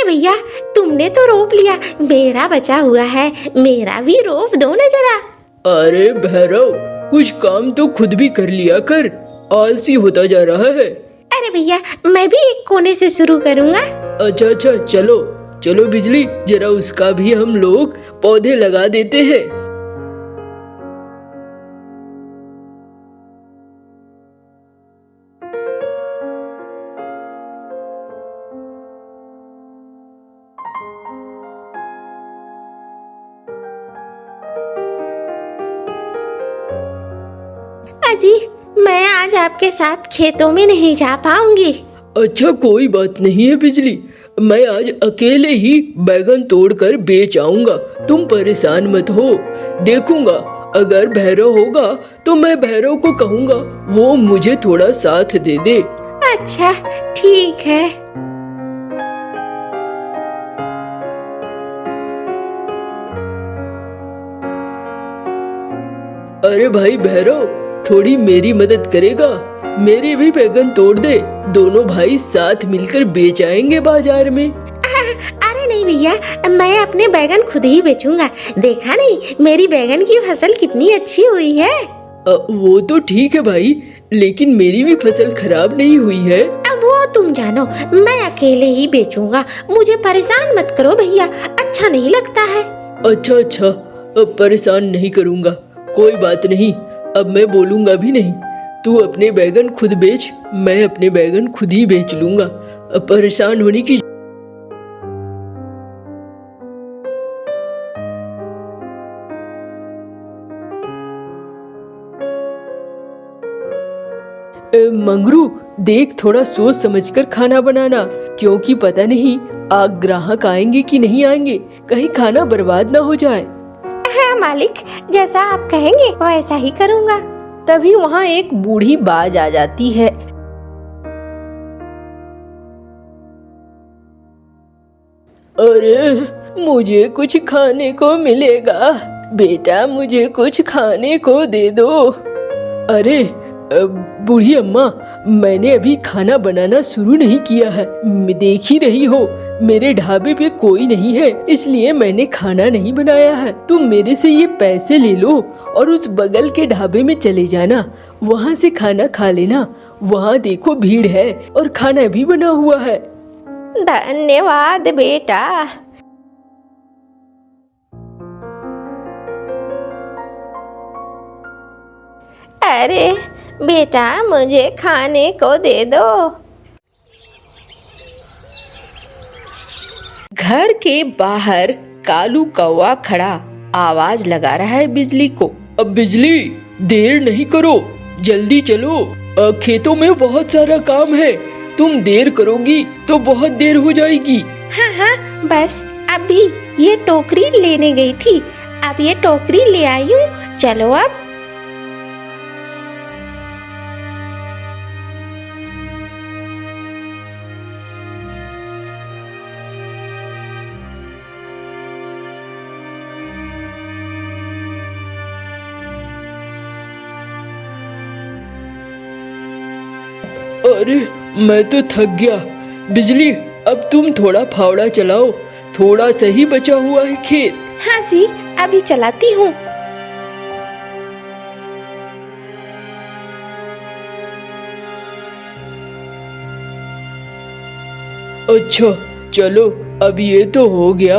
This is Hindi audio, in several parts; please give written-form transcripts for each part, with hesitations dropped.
भैया, तुमने तो रोप लिया, मेरा बचा हुआ है, मेरा भी रोप दो ना जरा। अरे भैरव, कुछ काम तो खुद भी कर लिया कर, आलसी होता जा रहा है। अरे भैया, मैं भी एक कोने से शुरू करूँगा। अच्छा, चलो चलो बिजली, जरा उसका भी हम लोग पौधे लगा देते हैं। अजी, मैं आज आपके साथ खेतों में नहीं जा पाऊंगी। अच्छा, कोई बात नहीं है बिजली, मैं आज अकेले ही बैगन तोड़कर बेच आऊंगा, तुम परेशान मत हो। देखूंगा, अगर भैरव होगा तो मैं भैरव को कहूंगा वो मुझे थोड़ा साथ दे दे। अच्छा, ठीक है। अरे भाई भैरव, थोड़ी मेरी मदद करेगा? मेरे भी बैगन तोड़ दे, दोनों भाई साथ मिलकर बेच आएंगे बाजार में। अरे नहीं भैया, मैं अपने बैगन खुद ही बेचूंगा। देखा नहीं मेरी बैगन की फसल कितनी अच्छी हुई है। वो तो ठीक है भाई, लेकिन मेरी भी फसल खराब नहीं हुई है। अब वो तुम जानो, मैं अकेले ही बेचूंगा, मुझे परेशान मत करो भैया, अच्छा नहीं लगता है। अच्छा, अब परेशान नहीं करूँगा, कोई बात नहीं, अब मैं बोलूँगा भी नहीं। तू अपने बैगन खुद बेच, मैं अपने बैगन खुद ही बेच लूँगा, अब परेशान होने की। मंगरू, देख, थोड़ा सोच समझकर खाना बनाना, क्योंकि पता नहीं आग ग्राहक आएंगे कि नहीं आएंगे, कहीं खाना बर्बाद ना हो जाए। हाँ मालिक, जैसा आप कहेंगे वैसा ही करूँगा। तभी वहाँ एक बूढ़ी बाज आ जाती है। अरे, मुझे कुछ खाने को मिलेगा बेटा, मुझे कुछ खाने को दे दो। अरे बूढ़ी अम्मा, मैंने अभी खाना बनाना शुरू नहीं किया है, देख ही रही हो मेरे ढाबे पे कोई नहीं है, इसलिए मैंने खाना नहीं बनाया है। तुम मेरे से ये पैसे ले लो और उस बगल के ढाबे में चले जाना, वहाँ से खाना खा लेना, वहाँ देखो भीड़ है और खाना भी बना हुआ है। धन्यवाद बेटा। अरे बेटा, मुझे खाने को दे दो। घर के बाहर कालू कौवा खड़ा आवाज लगा रहा है बिजली को। अब बिजली, देर नहीं करो, जल्दी चलो, खेतों में बहुत सारा काम है, तुम देर करोगी तो बहुत देर हो जाएगी। हाँ, बस अभी ये टोकरी लेने गई थी, अब ये टोकरी ले आई हूँ, चलो अब। अरे मैं तो थक गया। बिजली, अब तुम थोड़ा फावड़ा चलाओ, थोड़ा सही बचा हुआ है खेत। हाँ जी, अभी चलाती हूँ। अच्छा चलो, अब ये तो हो गया,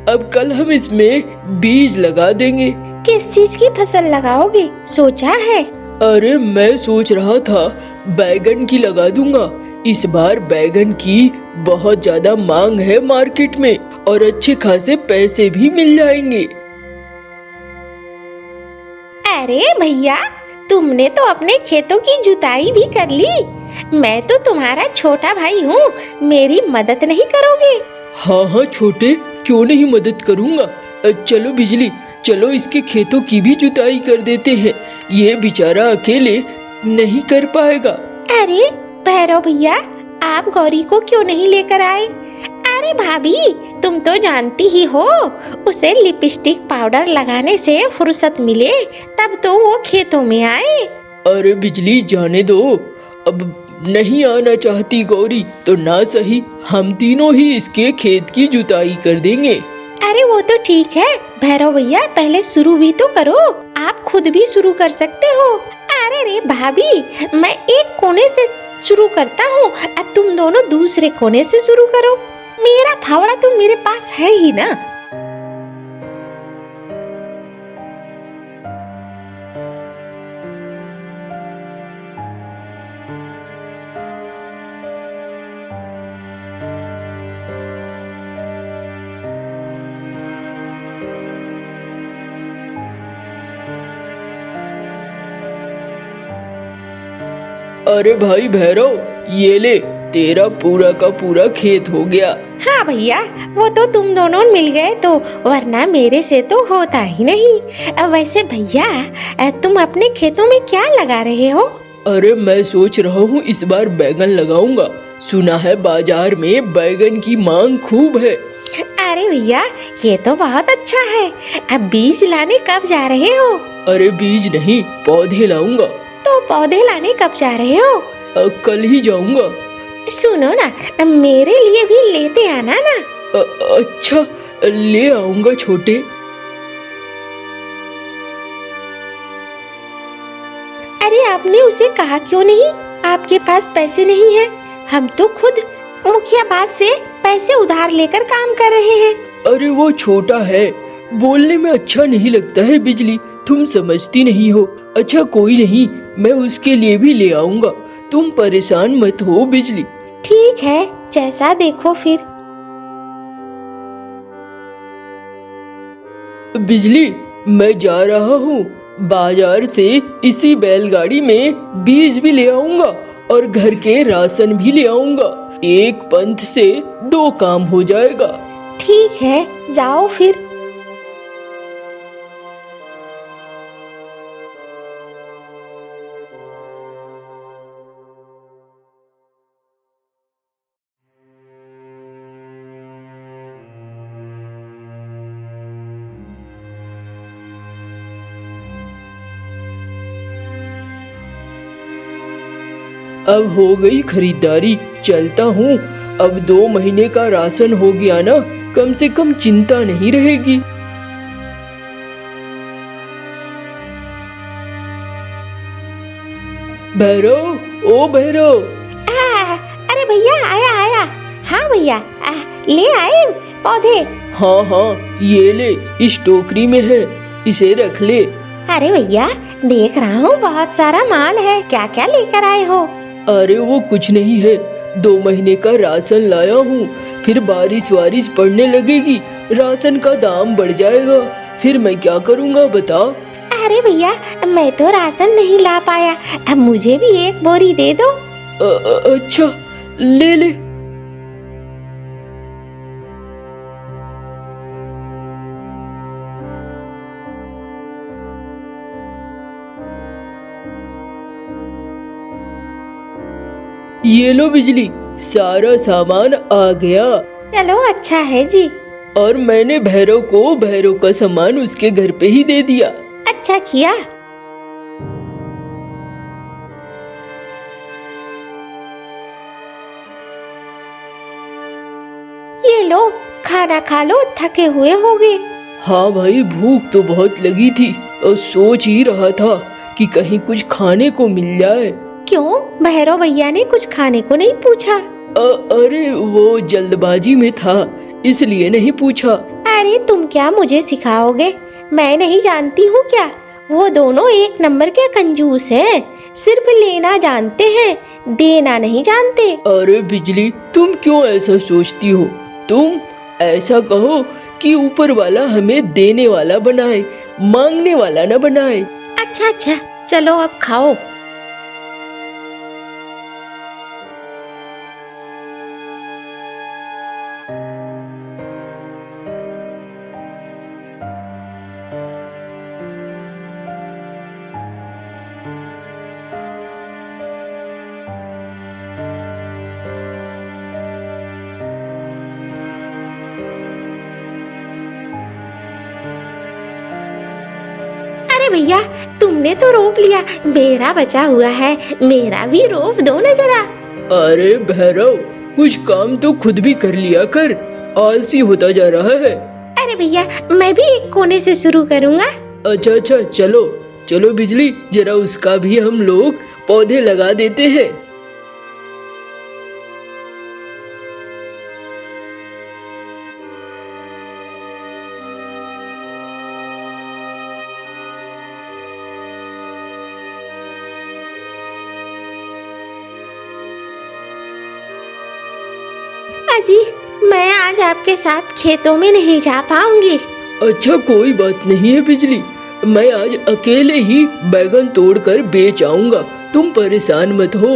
अब कल हम इसमें बीज लगा देंगे। किस चीज की फसल लगाओगे, सोचा है? अरे मैं सोच रहा था बैगन की लगा दूंगा, इस बार बैगन की बहुत ज्यादा मांग है मार्केट में और अच्छे खासे पैसे भी मिल जाएंगे। अरे भैया, तुमने तो अपने खेतों की जुताई भी कर ली, मैं तो तुम्हारा छोटा भाई हूँ, मेरी मदद नहीं करोगे? हाँ छोटे, क्यों नहीं मदद करूँगा। चलो बिजली, चलो इसके खेतों की भी जुताई कर देते हैं, ये बेचारा अकेले नहीं कर पाएगा। अरे भैरव भैया, आप गौरी को क्यों नहीं लेकर आए? अरे भाभी, तुम तो जानती ही हो, उसे लिपस्टिक पाउडर लगाने से फुर्सत मिले तब तो वो खेतों में आए। अरे बिजली, जाने दो, अब नहीं आना चाहती गौरी तो ना सही, हम तीनों ही इसके खेत की जुताई कर देंगे। अरे वो तो ठीक है भैरव भैया, पहले शुरू भी तो करो, आप खुद भी शुरू कर सकते हो। अरे रे भाभी, मैं एक कोने से शुरू करता हूँ और तुम दोनों दूसरे कोने से शुरू करो। मेरा फावड़ा तो मेरे पास है ही ना। अरे भाई भैरव, ये ले, तेरा पूरा का पूरा खेत हो गया। हाँ भैया, वो तो तुम दोनों मिल गए तो, वरना मेरे से तो होता ही नहीं। वैसे भैया, तुम अपने खेतों में क्या लगा रहे हो? अरे मैं सोच रहा हूँ इस बार बैगन लगाऊंगा, सुना है बाजार में बैगन की मांग खूब है। अरे भैया, ये तो बहुत अच्छा है। अब बीज लाने कब जा रहे हो? अरे बीज नहीं, पौधे लाऊंगा। तो पौधे लाने कब जा रहे हो? कल ही जाऊंगा। सुनो ना, मेरे लिए भी लेते आना ना। अच्छा, ले आऊंगा छोटे। अरे आपने उसे कहा क्यों नहीं आपके पास पैसे नहीं है? हम तो खुद मुखिया बात से पैसे उधार लेकर काम कर रहे हैं। अरे वो छोटा है, बोलने में अच्छा नहीं लगता है बिजली, तुम समझती नहीं हो। अच्छा कोई नहीं, मैं उसके लिए भी ले आऊंगा, तुम परेशान मत हो बिजली। ठीक है, जैसा देखो फिर। बिजली, मैं जा रहा हूँ, बाजार से इसी बैलगाड़ी में बीज भी ले आऊंगा और घर के राशन भी ले आऊंगा। एक पंथ से दो काम हो जाएगा। ठीक है, जाओ फिर। अब हो गई खरीदारी, चलता हूँ। अब 2 महीने का राशन हो गया ना, कम से कम चिंता नहीं रहेगी। भैरव, ओ भैरव। अरे भैया, आया आया। हाँ भैया, ले आए पौधे। हाँ हाँ, ये ले, इस टोकरी में है, इसे रख ले। अरे भैया, देख रहा हूँ बहुत सारा माल है, क्या क्या लेकर आए हो? अरे वो कुछ नहीं है, 2 महीने का राशन लाया हूँ। फिर बारिश वारिश पड़ने लगेगी, राशन का दाम बढ़ जाएगा, फिर मैं क्या करूँगा बता। अरे भैया, मैं तो राशन नहीं ला पाया, अब मुझे भी एक बोरी दे दो। अच्छा, ले ले। ये लो बिजली, सारा सामान आ गया। चलो अच्छा है जी। और मैंने भैरव को भैरव का सामान उसके घर पे ही दे दिया। अच्छा किया। ये लो, खाना खा लो, थके हुए होगे। हाँ भाई, भूख तो बहुत लगी थी और सोच ही रहा था कि कहीं कुछ खाने को मिल जाए। क्यों, भैरव भैया ने कुछ खाने को नहीं पूछा? अरे वो जल्दबाजी में था, इसलिए नहीं पूछा। अरे तुम क्या मुझे सिखाओगे? मैं नहीं जानती हूँ क्या? वो दोनों एक नंबर के कंजूस हैं, सिर्फ लेना जानते हैं, देना नहीं जानते। अरे बिजली, तुम क्यों ऐसा सोचती हो? तुम ऐसा कहो कि ऊपर वाला हमें देने वाला बनाए, मांगने वाला न बनाए। अच्छा अच्छा, चलो अब खाओ। अरे भैया, तुमने तो रोप लिया, मेरा बचा हुआ है, मेरा भी रोप दो ना जरा। अरे भैरव, कुछ काम तो खुद भी कर लिया कर, आलसी होता जा रहा है। अरे भैया, मैं भी एक कोने से शुरू करूँगा। अच्छा अच्छा, चलो चलो बिजली, जरा उसका भी हम लोग पौधे लगा देते हैं। अजी, मैं आज आपके साथ खेतों में नहीं जा पाऊंगी। अच्छा, कोई बात नहीं है बिजली, मैं आज अकेले ही बैगन तोड़कर बेच आऊंगा, तुम परेशान मत हो।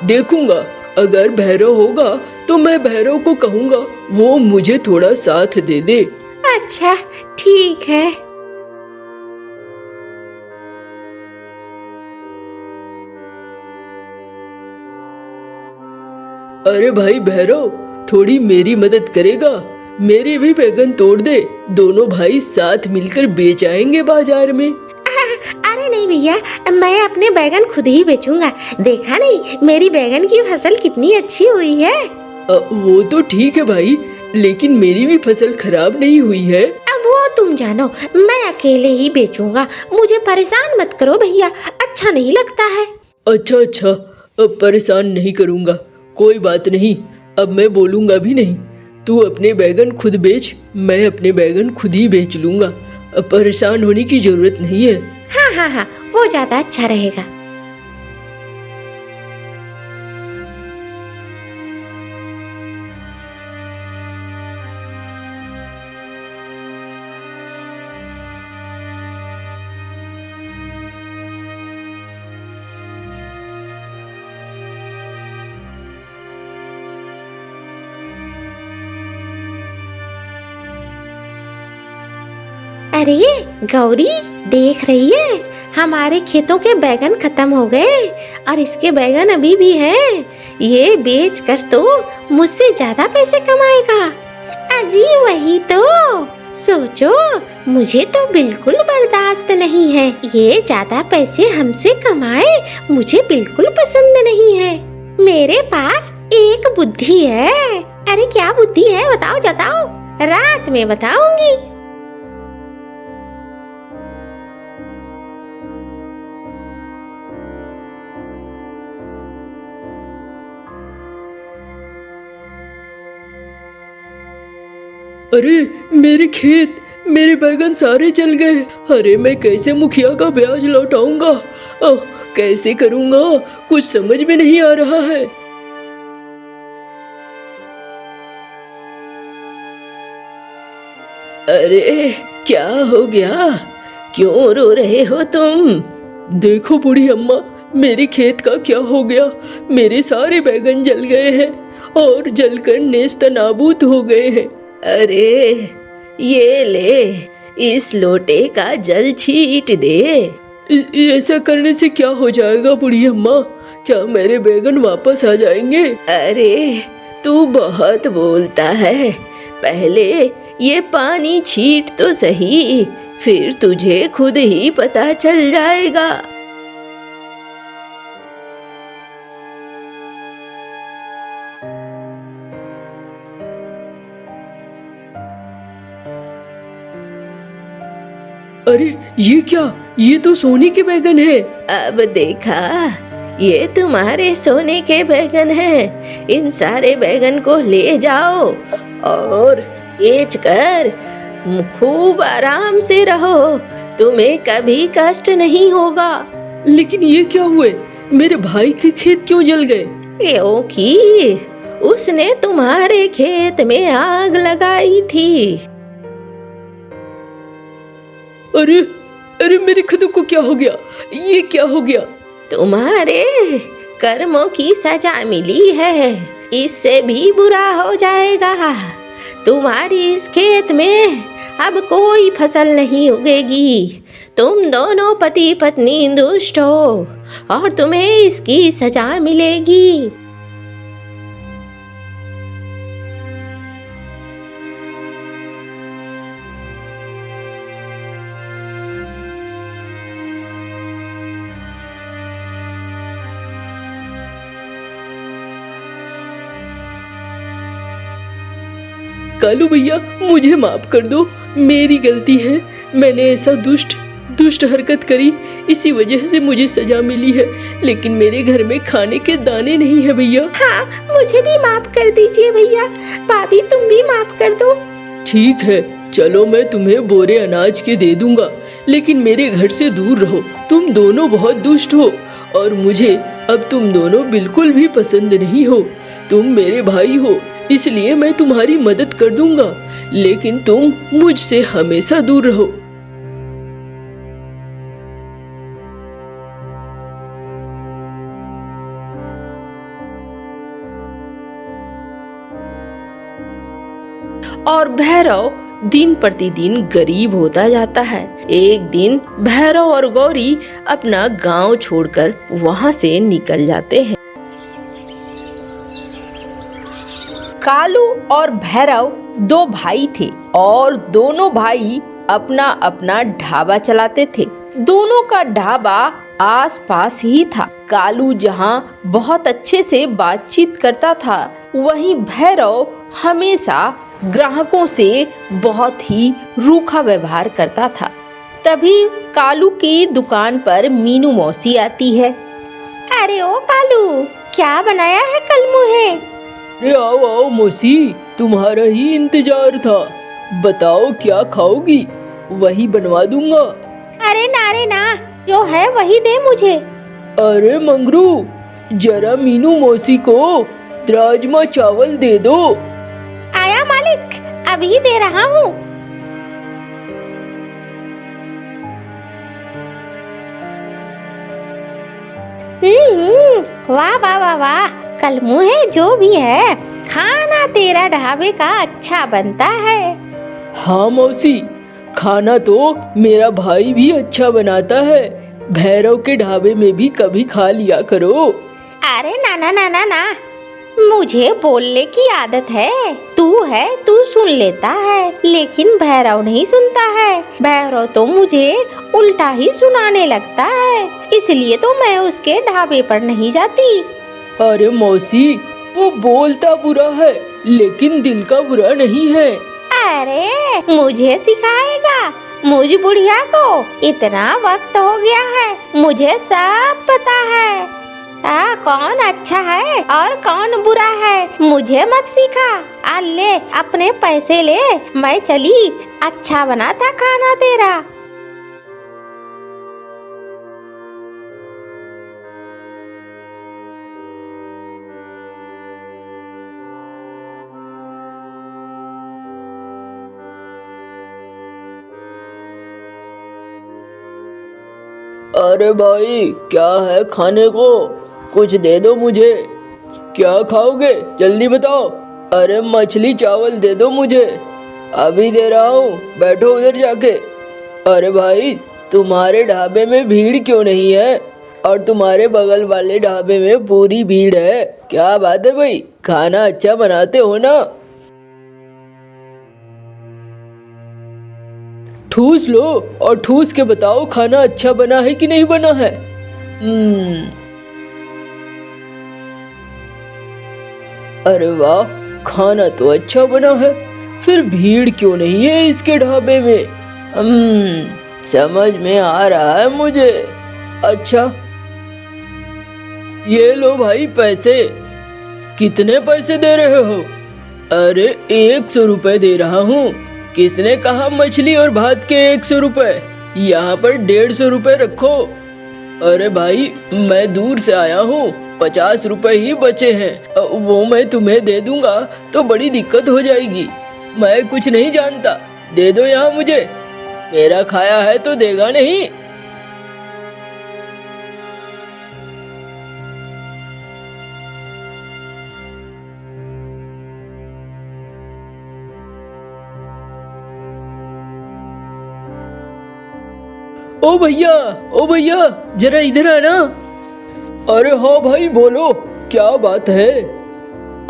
देखूंगा, अगर भैरव होगा तो मैं भैरव को कहूंगा वो मुझे थोड़ा साथ दे दे। अच्छा, ठीक है। अरे भाई भैरव, थोड़ी मेरी मदद करेगा? मेरे भी बैगन तोड़ दे, दोनों भाई साथ मिलकर बेच आएंगे बाजार में। अरे नहीं भैया, मैं अपने बैगन खुद ही बेचूंगा। देखा नहीं मेरी बैगन की फसल कितनी अच्छी हुई है। वो तो ठीक है भाई, लेकिन मेरी भी फसल खराब नहीं हुई है। अब वो तुम जानो, मैं अकेले ही बेचूंगा, मुझे परेशान मत करो भैया, अच्छा नहीं लगता है। अच्छा अच्छा, अब परेशान नहीं करूँगा, कोई बात नहीं, अब मैं बोलूँगा भी नहीं। तू अपने बैगन खुद बेच, मैं अपने बैगन खुद ही बेच लूँगा, अब परेशान होने की जरूरत नहीं है। हाँ हाँ हाँ, वो ज्यादा अच्छा रहेगा। अरे गौरी, देख रही है, हमारे खेतों के बैगन खत्म हो गए और इसके बैगन अभी भी हैं। ये बेच कर तो मुझसे ज्यादा पैसे कमाएगा। अजी वही तो सोचो, मुझे तो बिल्कुल बर्दाश्त नहीं है, ये ज्यादा पैसे हमसे कमाए, मुझे बिल्कुल पसंद नहीं है। मेरे पास एक बुद्धि है। अरे क्या बुद्धि है, बताओ बताओ, रात में बताऊंगी। अरे मेरे खेत, मेरे बैगन सारे जल गए। अरे मैं कैसे मुखिया का ब्याज लौटाऊंगा? कैसे करूंगा, कुछ समझ में नहीं आ रहा है। अरे क्या हो गया, क्यों रो रहे हो तुम? देखो बूढ़ी अम्मा, मेरे खेत का क्या हो गया, मेरे सारे बैगन जल गए हैं और जलकर नेस्त नाबूद हो गए हैं। अरे ये ले, इस लोटे का जल छीट दे। ऐसा करने से क्या हो जाएगा बूढ़ी अम्मा, क्या मेरे बैगन वापस आ जाएंगे? अरे तू बहुत बोलता है, पहले ये पानी छीट तो सही, फिर तुझे खुद ही पता चल जाएगा। अरे ये क्या, ये तो सोने के बैगन है। अब देखा, ये तुम्हारे सोने के बैगन हैं। इन सारे बैगन को ले जाओ और बेच कर खूब आराम से रहो, तुम्हें कभी कष्ट नहीं होगा। लेकिन ये क्या हुए, मेरे भाई के खेत क्यों जल गए? क्योंकि उसने तुम्हारे खेत में आग लगाई थी। अरे अरे मेरे खुद को क्या हो गया, ये क्या हो गया? तुम्हारे कर्मों की सजा मिली है, इससे भी बुरा हो जाएगा। तुम्हारी इस खेत में अब कोई फसल नहीं उगेगी। तुम दोनों पति पत्नी दुष्ट हो और तुम्हें इसकी सजा मिलेगी। कालू भैया मुझे माफ कर दो, मेरी गलती है। मैंने ऐसा दुष्ट हरकत करी, इसी वजह से मुझे सजा मिली है। लेकिन मेरे घर में खाने के दाने नहीं है भैया। हाँ, मुझे भी माफ कर दीजिए भैया। भाभी तुम भी माफ कर दो। ठीक है, चलो मैं तुम्हें बोरे अनाज के दे दूंगा, लेकिन मेरे घर से दूर रहो। तुम दोनों बहुत दुष्ट हो और मुझे अब तुम दोनों बिल्कुल भी पसंद नहीं हो। तुम मेरे भाई हो, इसलिए मैं तुम्हारी मदद कर दूंगा, लेकिन तुम मुझसे हमेशा दूर रहो। और भैरव दिन प्रतिदिन गरीब होता जाता है। एक दिन भैरव और गौरी अपना गांव छोड़कर वहां से निकल जाते हैं। कालू और भैरव दो भाई थे और दोनों भाई अपना अपना ढाबा चलाते थे। दोनों का ढाबा आसपास ही था। कालू जहां बहुत अच्छे से बातचीत करता था, वहीं भैरव हमेशा ग्राहकों से बहुत ही रूखा व्यवहार करता था। तभी कालू की दुकान पर मीनू मौसी आती है। अरे ओ कालू, क्या बनाया है कल मुहे? अरे आओ आओ मौसी, तुम्हारा ही इंतजार था। बताओ क्या खाओगी, वही बनवा दूंगा। अरे ना, जो है वही दे मुझे। अरे मंगरू, जरा मीनू मौसी को राजमा चावल दे दो। आया मालिक, अभी दे रहा हूँ। वाह वाह वाह वाह, कल मुहे जो भी है, खाना तेरा ढाबे का अच्छा बनता है। हाँ मौसी, खाना तो मेरा भाई भी अच्छा बनाता है। भैरव के ढाबे में भी कभी खा लिया करो। अरे ना, मुझे बोलने की आदत है। तू सुन लेता है, लेकिन भैरव नहीं सुनता है। भैरव तो मुझे उल्टा ही सुनाने लगता है, इसलिए तो मैं उसके ढाबे पर नहीं जाती। अरे मौसी, वो बोलता बुरा है, लेकिन दिल का बुरा नहीं है। अरे मुझे सिखाएगा? मुझ बुढ़िया को इतना वक्त हो गया है, मुझे सब पता है। कौन अच्छा है और कौन बुरा है, मुझे मत सिखा। ले अपने पैसे ले, मैं चली। अच्छा बना था खाना तेरा। अरे भाई, क्या है खाने को, कुछ दे दो मुझे। क्या खाओगे जल्दी बताओ। अरे मछली चावल दे दो मुझे, अभी दे रहा हूँ, बैठो उधर जाके। अरे भाई, तुम्हारे ढाबे में भीड़ क्यों नहीं है, और तुम्हारे बगल वाले ढाबे में पूरी भीड़ है। क्या बात है भाई, खाना अच्छा बनाते हो ना। ठूस लो और ठूस के बताओ खाना अच्छा बना है कि नहीं बना है। अरे वाह, खाना तो अच्छा बना है, फिर भीड़ क्यों नहीं है इसके ढाबे में। समझ में आ रहा है मुझे। अच्छा, ये लो भाई पैसे। कितने पैसे दे रहे हो? अरे 100 रुपए दे रहा हूँ। किसने कहा मछली और भात के 100 रुपए? यहाँ पर 150 रुपए रखो। अरे भाई, मैं दूर से आया हूँ, 50 रुपए ही बचे हैं, वो मैं तुम्हें दे दूंगा तो बड़ी दिक्कत हो जाएगी। मैं कुछ नहीं जानता, दे दो यहाँ मुझे। मेरा खाया है तो देगा नहीं। ओ भैया, ओ भैया, जरा इधर आना। अरे हाँ भाई, बोलो क्या बात है।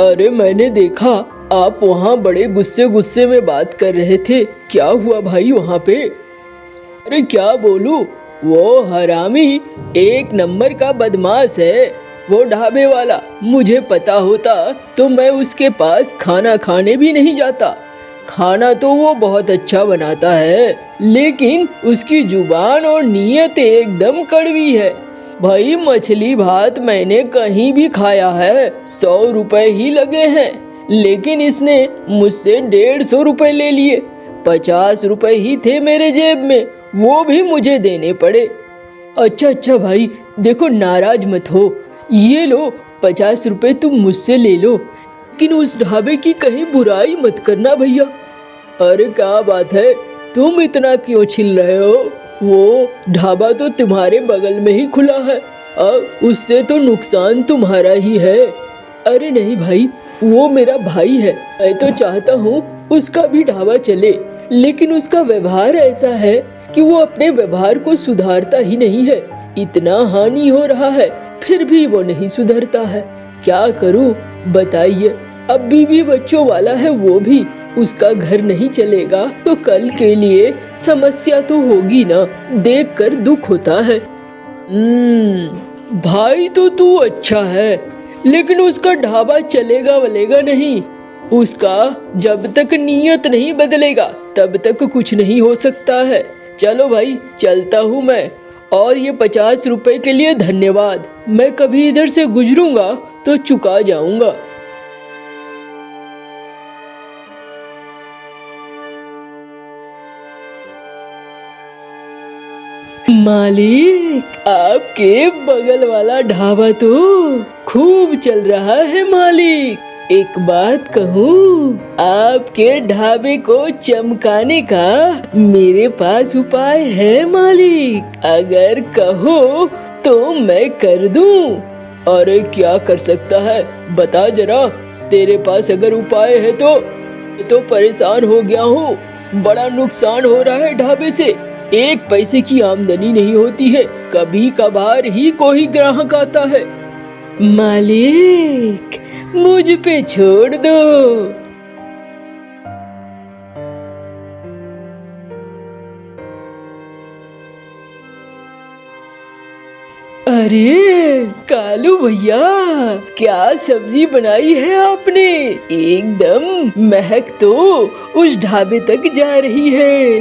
अरे मैंने देखा आप वहाँ बड़े गुस्से में बात कर रहे थे, क्या हुआ भाई वहाँ पे? अरे क्या बोलूं, वो हरामी एक नंबर का बदमाश है, वो ढाबे वाला। मुझे पता होता तो मैं उसके पास खाना खाने भी नहीं जाता, खाना तो वो बहुत अच्छा बनाता है, लेकिन उसकी जुबान और नीयत एकदम कड़वी है। भाई मछली भात मैंने कहीं भी खाया है, 100 रुपए ही लगे हैं, लेकिन इसने मुझसे 150 रुपए ले लिए। 50 रुपए ही थे मेरे जेब में, वो भी मुझे देने पड़े। अच्छा भाई देखो, नाराज मत हो, ये लो 50 रुपए तुम मुझसे ले लो, लेकिन उस ढाबे की कहीं बुराई मत करना भैया। अरे क्या बात है, तुम इतना क्यों छिल रहे हो? वो ढाबा तो तुम्हारे बगल में ही खुला है, उससे तो नुकसान तुम्हारा ही है। अरे नहीं भाई, वो मेरा भाई है, मैं तो चाहता हूँ उसका भी ढाबा चले, लेकिन उसका व्यवहार ऐसा है कि वो अपने व्यवहार को सुधारता ही नहीं है। इतना हानि हो रहा है फिर भी वो नहीं सुधरता है। क्या करूँ बताइए? अब बीवी बच्चों वाला है वो भी, उसका घर नहीं चलेगा तो कल के लिए समस्या तो होगी ना, देखकर दुख होता है। भाई तो तू अच्छा है, लेकिन उसका ढाबा चलेगा वलेगा नहीं। उसका जब तक नीयत नहीं बदलेगा तब तक कुछ नहीं हो सकता है। चलो भाई चलता हूँ मैं, और ये 50 रुपए के लिए धन्यवाद। मैं कभी इधर से गुजरूंगा तो चुका जाऊंगा। मालिक, आपके बगल वाला ढाबा तो खूब चल रहा है मालिक। एक बात कहूँ, आपके ढाबे को चमकाने का मेरे पास उपाय है मालिक। अगर कहो तो मैं कर दूं। अरे क्या कर सकता है बता जरा, तेरे पास अगर उपाय है तो परेशान हो गया हूँ। बड़ा नुकसान हो रहा है ढाबे से, 1 पैसे की आमदनी नहीं होती है, कभी कभार ही कोई ग्राहक आता है। मालिक मुझ पे छोड़ दो। अरे कालू भैया, क्या सब्जी बनाई है आपने? एकदम महक तो उस ढाबे तक जा रही है।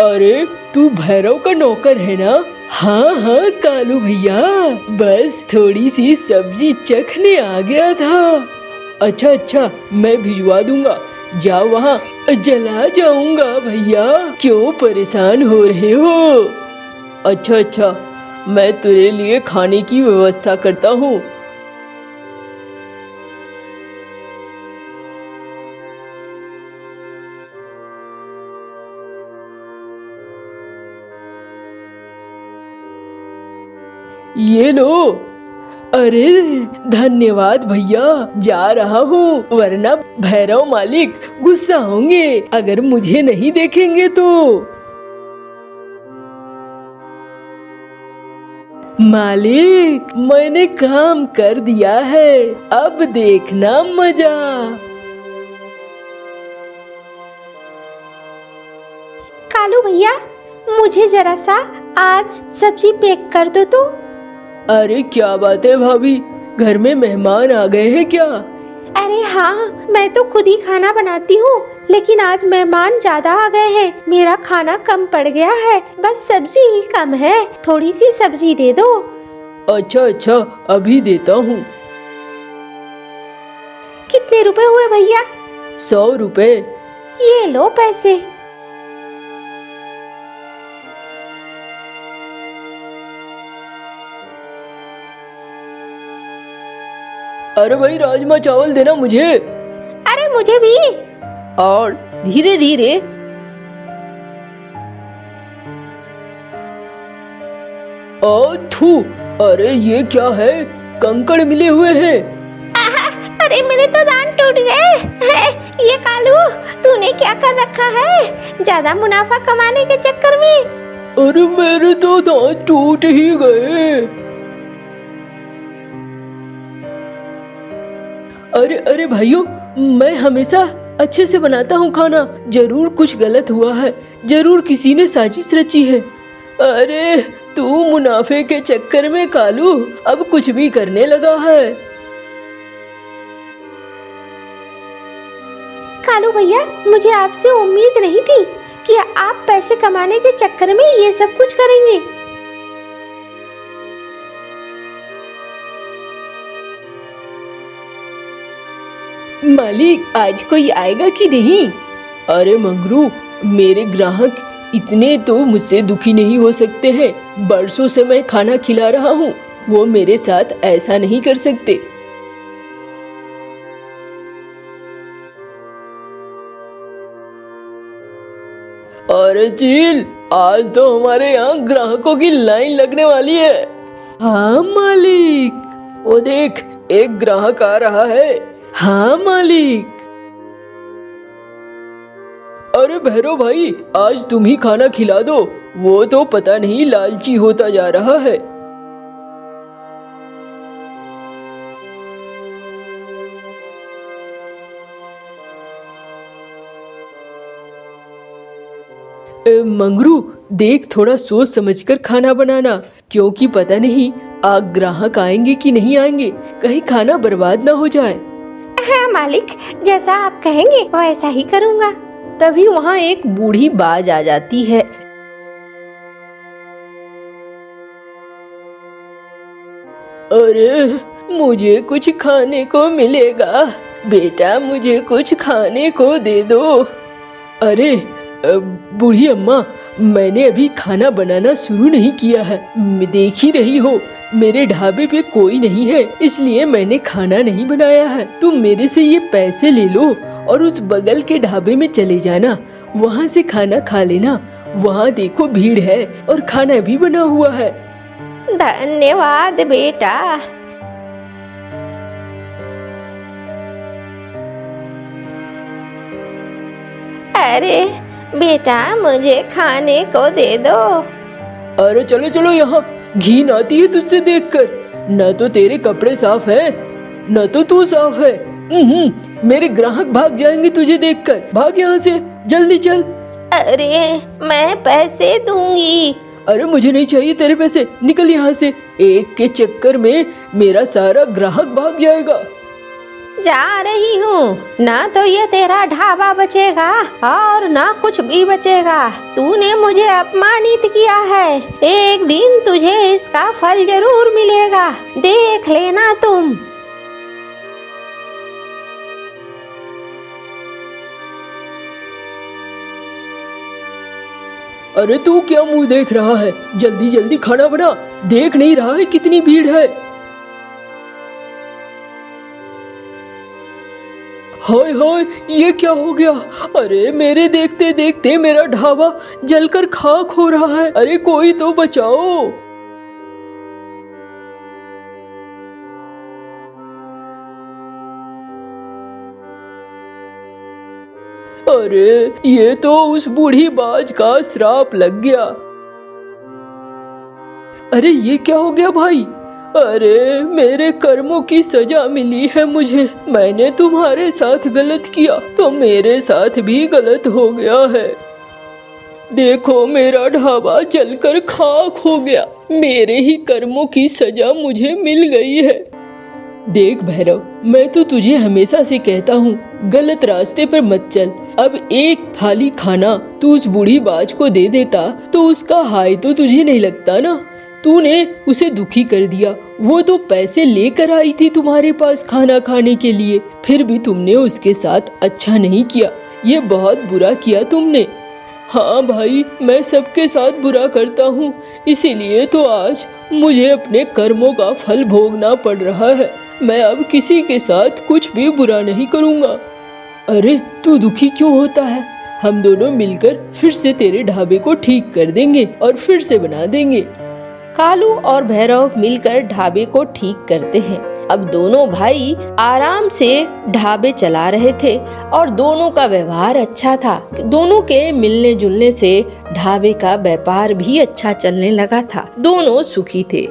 अरे तू भैरव का नौकर है ना? हाँ कालू भैया, बस थोड़ी सी सब्जी चखने आ गया था। अच्छा मैं भिजवा दूंगा, जाओ वहाँ, जला जाऊंगा भैया, क्यों परेशान हो रहे हो? अच्छा मैं तेरे लिए खाने की व्यवस्था करता हूँ। ये लो। अरे धन्यवाद भैया, जा रहा हूँ, वरना भैरव मालिक गुस्सा होंगे अगर मुझे नहीं देखेंगे तो। मालिक मैंने काम कर दिया है, अब देखना मजा। कालू भैया, मुझे जरा सा आज सब्जी पैक कर दो तो। अरे क्या बात है भाभी, घर में मेहमान आ गए हैं क्या? अरे हाँ, मैं तो खुद ही खाना बनाती हूँ, लेकिन आज मेहमान ज्यादा आ गए हैं, मेरा खाना कम पड़ गया है, बस सब्जी ही कम है, थोड़ी सी सब्जी दे दो। अच्छा अभी देता हूँ। कितने रुपए हुए भैया? 100 रुपए। ये लो पैसे। अरे भाई राजमा चावल देना मुझे। अरे मुझे भी। और धीरे धीरे थू, अरे ये क्या है, कंकड़ मिले हुए हैं। अरे मेरे तो दांत टूट गए। ये कालू, तूने क्या कर रखा है ज्यादा मुनाफा कमाने के चक्कर में? अरे मेरे तो दांत टूट ही गए। अरे भाइयों, मैं हमेशा अच्छे से बनाता हूँ खाना, जरूर कुछ गलत हुआ है, जरूर किसी ने साजिश रची है। अरे तू मुनाफे के चक्कर में कालू अब कुछ भी करने लगा है। कालू भैया, मुझे आपसे उम्मीद नहीं थी कि आप पैसे कमाने के चक्कर में ये सब कुछ करेंगे। मालिक, आज कोई आएगा कि नहीं? अरे मंगरू, मेरे ग्राहक इतने तो मुझसे दुखी नहीं हो सकते हैं। बरसों से मैं खाना खिला रहा हूँ, वो मेरे साथ ऐसा नहीं कर सकते। अरे चील, आज तो हमारे यहाँ ग्राहकों की लाइन लगने वाली है। हाँ मालिक, वो देख, एक ग्राहक आ रहा है। हाँ मालिक। अरे भैरव भाई, आज तुम ही खाना खिला दो, वो तो पता नहीं लालची होता जा रहा है। मंगरू, देख, थोड़ा सोच समझकर खाना बनाना, क्योंकि पता नहीं आग ग्राहक आएंगे कि नहीं आएंगे, कहीं खाना बर्बाद ना हो जाए। हाँ मालिक, जैसा आप कहेंगे वैसा ही करूँगा। तभी वहाँ एक बूढ़ी बाज आ जाती है। अरे, मुझे कुछ खाने को मिलेगा? बेटा, मुझे कुछ खाने को दे दो। अरे बूढ़ी अम्मा, मैंने अभी खाना बनाना शुरू नहीं किया है। देख ही रही हो, मेरे ढाबे पे कोई नहीं है, इसलिए मैंने खाना नहीं बनाया है। तुम मेरे से ये पैसे ले लो और उस बगल के ढाबे में चले जाना, वहाँ से खाना खा लेना। वहाँ देखो, भीड़ है और खाना भी बना हुआ है। धन्यवाद बेटा। अरे बेटा, मुझे खाने को दे दो। अरे चलो चलो, यहाँ घिन आती है तुझसे देखकर। न तो तेरे कपड़े साफ है, न तो तू साफ है। मेरे ग्राहक भाग जाएंगे तुझे देखकर। भाग यहाँ से, जल्दी चल। अरे मैं पैसे दूंगी। अरे मुझे नहीं चाहिए तेरे पैसे, निकल यहाँ से। एक के चक्कर में मेरा सारा ग्राहक भाग जाएगा। जा रही हूँ, ना तो ये तेरा ढाबा बचेगा और ना कुछ भी बचेगा। तूने मुझे अपमानित किया है, एक दिन तुझे इसका फल जरूर मिलेगा, देख लेना तुम। अरे तू क्या मुंह देख रहा है? जल्दी जल्दी खाना बना, देख नहीं रहा है कितनी भीड़ है? हाय हाय, ये क्या हो गया? अरे मेरे देखते देखते मेरा ढाबा जलकर खाक हो रहा है। अरे कोई तो बचाओ। अरे ये तो उस बूढ़ी बाज का श्राप लग गया। अरे ये क्या हो गया भाई? अरे मेरे कर्मों की सजा मिली है मुझे। मैंने तुम्हारे साथ गलत किया तो मेरे साथ भी गलत हो गया है। देखो, मेरा ढाबा जलकर खाक हो गया। मेरे ही कर्मों की सजा मुझे मिल गई है। देख भैरव, मैं तो तुझे हमेशा से कहता हूँ, गलत रास्ते पर मत चल। अब एक थाली खाना तू उस बूढ़ी बाज को दे देता तो उसका हाय तो तुझे नहीं लगता ना? तूने उसे दुखी कर दिया। वो तो पैसे लेकर आई थी तुम्हारे पास खाना खाने के लिए, फिर भी तुमने उसके साथ अच्छा नहीं किया। ये बहुत बुरा किया तुमने। हाँ भाई, मैं सबके साथ बुरा करता हूँ, इसीलिए तो आज मुझे अपने कर्मों का फल भोगना पड़ रहा है। मैं अब किसी के साथ कुछ भी बुरा नहीं करूँगा। अरे तू दुखी क्यों होता है? हम दोनों मिलकर फिर से तेरे ढाबे को ठीक कर देंगे और फिर से बना देंगे। कालू और भैरव मिलकर ढाबे को ठीक करते हैं। अब दोनों भाई आराम से ढाबे चला रहे थे और दोनों का व्यवहार अच्छा था। दोनों के मिलने जुलने से ढाबे का व्यापार भी अच्छा चलने लगा था। दोनों सुखी थे।